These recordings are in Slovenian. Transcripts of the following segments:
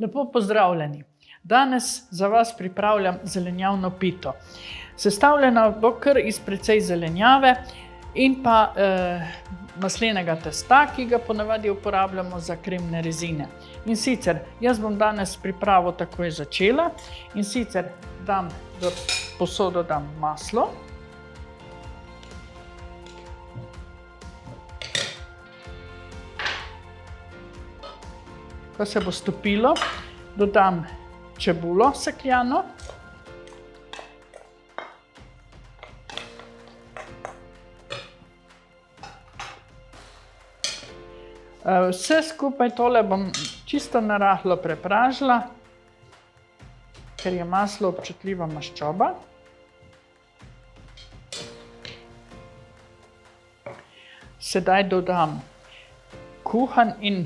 Lepo pozdravljeni. Danes za vas pripravljam zelenjavno pito. Sestavljena bo kar iz precej zelenjave in pa maslenega testa, ki ga ponavadi uporabljamo za kremne rezine. In sicer, jaz bom danes pripravo takoj začela. In sicer dam v posodo maslo. Ko se bo stopilo, dodam čebulo sekljano. Vse skupaj tole bom čisto narahlo prepražila, ker je maslo občutljiva maščoba. Sedaj dodam kuhan in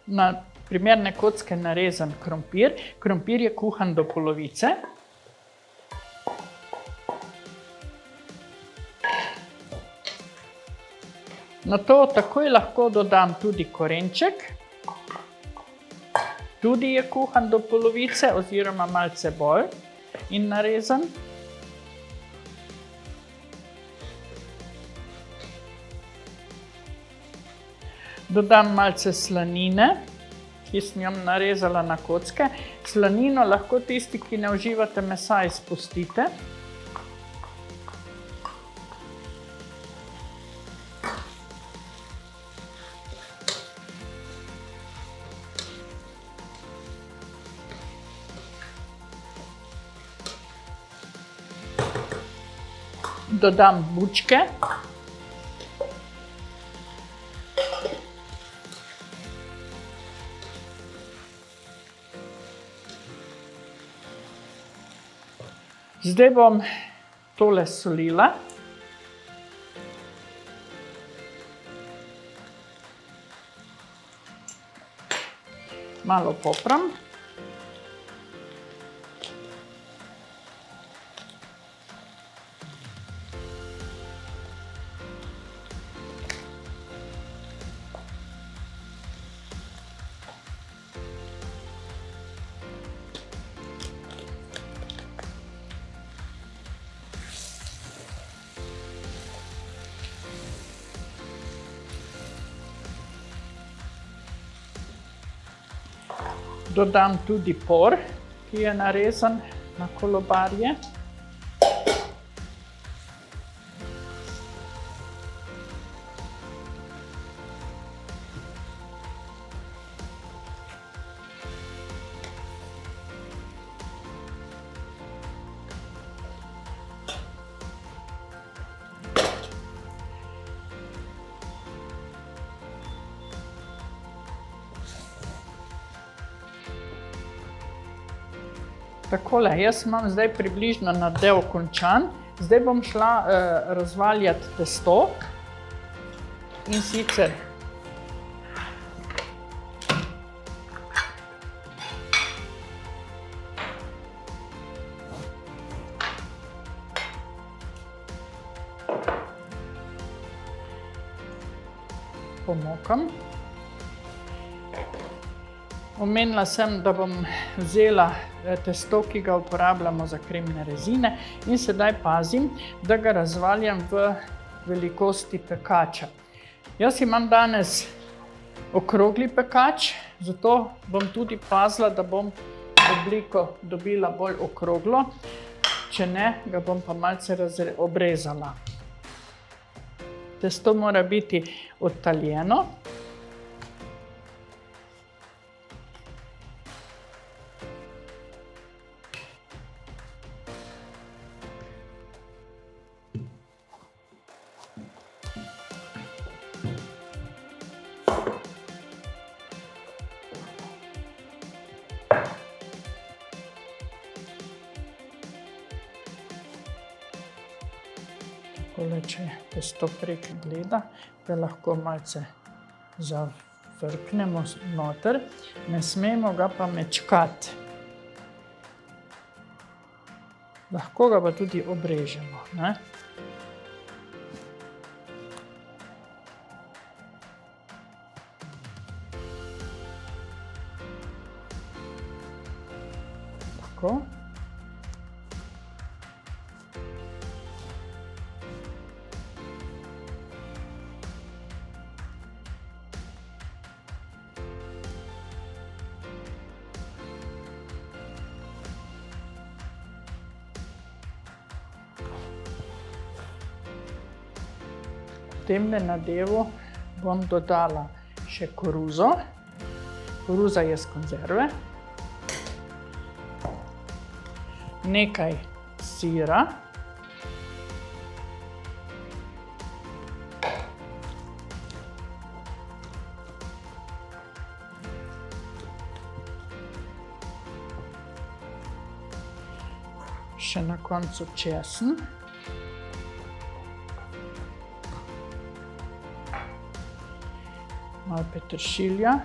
na primerne kocke narezan krompir. Krompir je kuhan do polovice. Nato takoj lahko dodam tudi korenček. Tudi je kuhan do polovice oziroma malce bolj in narezan. Dodam malce slanine, ki sem jo narezala na kocke. Slanino lahko tisti, ki ne uživate mesa, izpustite. Dodam bučke. Zdaj bom tole solila. Malo popram. Dodam tudi por, ki je narezan na kolobarje. Takole, jaz imam zdaj približno nadev končan. Zdaj bom šla razvaljati testo. In sicer pomokam. Omenila sem, da bom vzela testo, ki ga uporabljamo za kremne rezine, in sedaj pazim, da ga razvaljam v velikosti pekača. Jaz imam danes okrogli pekač, zato bom tudi pazila, da bom obliko dobila bolj okroglo. Če ne, ga bom pa malce obrezala. Testo mora biti odtaljeno. Takole, če testo prek gleda, ga lahko malce zavrknemo noter. Ne smemo ga pa mečkati. Lahko ga pa tudi obrežemo, ne? Tako. V temle nadevu bom dodala še koruzo. Koruza je iz konzerve. Nekaj sira. Še na koncu česen. Malo peteršilja.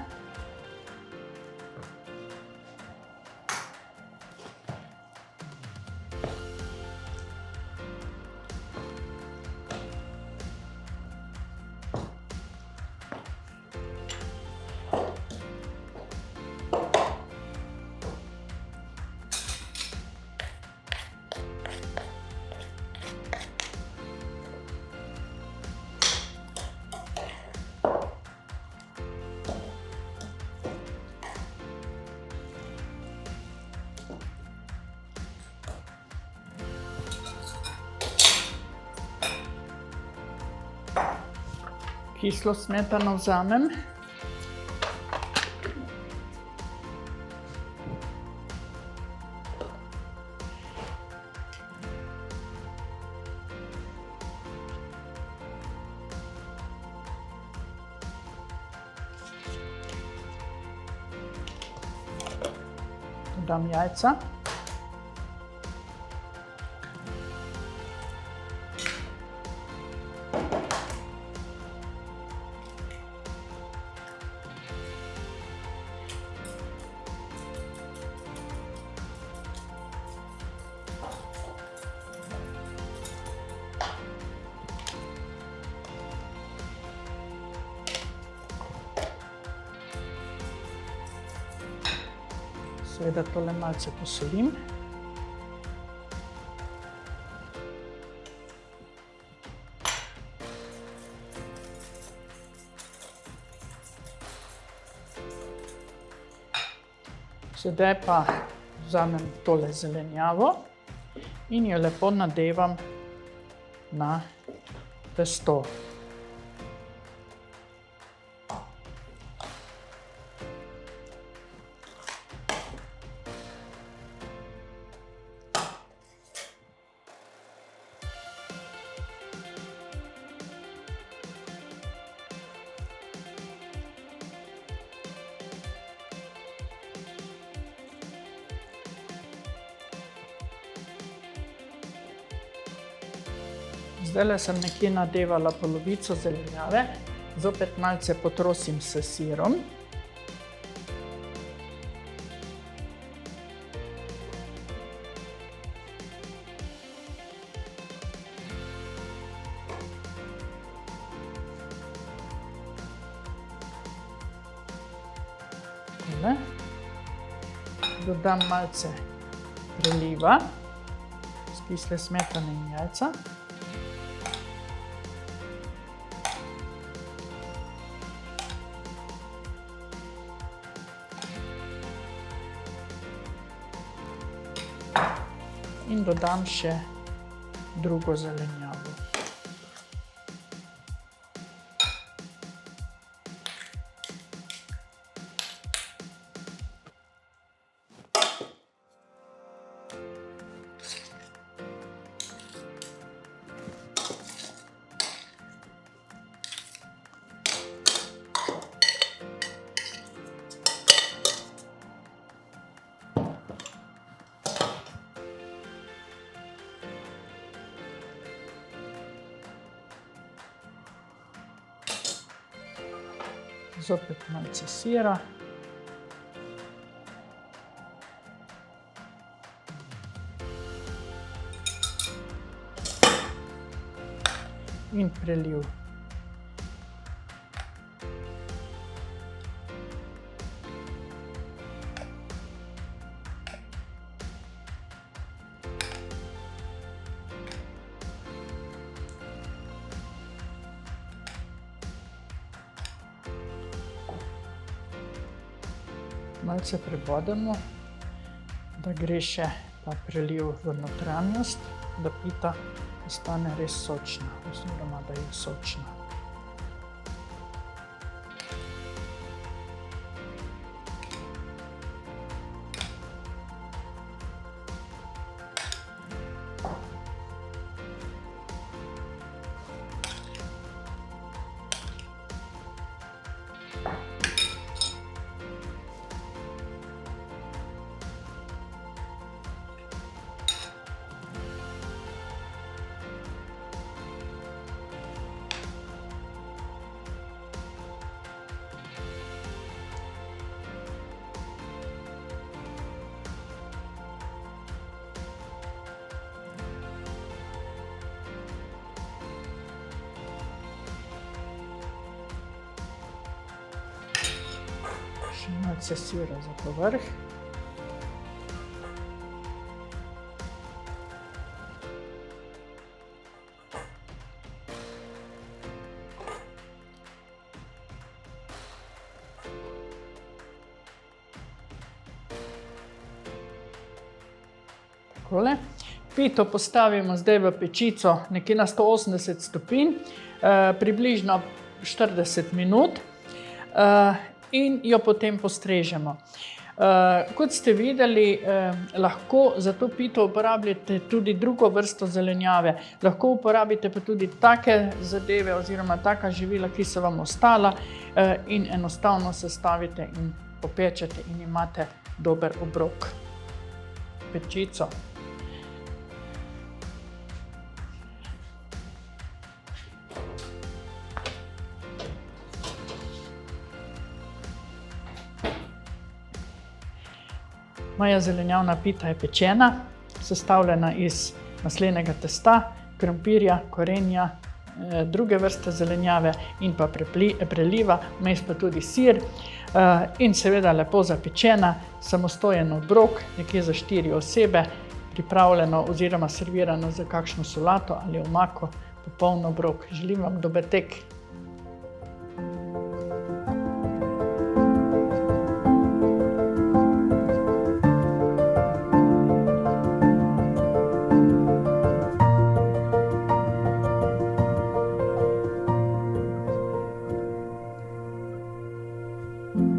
Kislo smetano vzamem. Dodam jajca. Seveda tole malce posolim. Sedaj pa vzamem tole zelenjavo in jo lepo nadevam na testo. Zdajle sem nekje nadevala polovico zelenjave, zopet malce potrosim s sirom. Tole. Dodam malce preliva iz kisle smetane in jajca. In dodam še drugo zelenjavo. Zopet malce sira. In preliv. malce prebodemo, da gre še ta preliv v notranjost, da pita postane res sočna, oziroma da je sočna. Še malce sira za povrh. Takole. Pito postavimo zdaj v pečico nekje na 180 stopinj, približno 40 minut. In jo potem postrežemo. Kot ste videli, lahko za to pito uporabljate tudi drugo vrsto zelenjave. Lahko uporabite pa tudi take zadeve oziroma taka živila, ki so vam ostala, in enostavno sestavite in popečete in imate dober obrok. Pečico. Moja zelenjavna pita je pečena, sestavljena iz maslenega testa, krompirja, korenja, druge vrste zelenjave in pa preliva, vmes pa tudi sir, in seveda lepo zapečena, samostojen obrok, nekje za 4 osebe, pripravljeno oziroma servirano za kakšno solato ali omako, popoln obrok. Želim vam dober tek. Mm.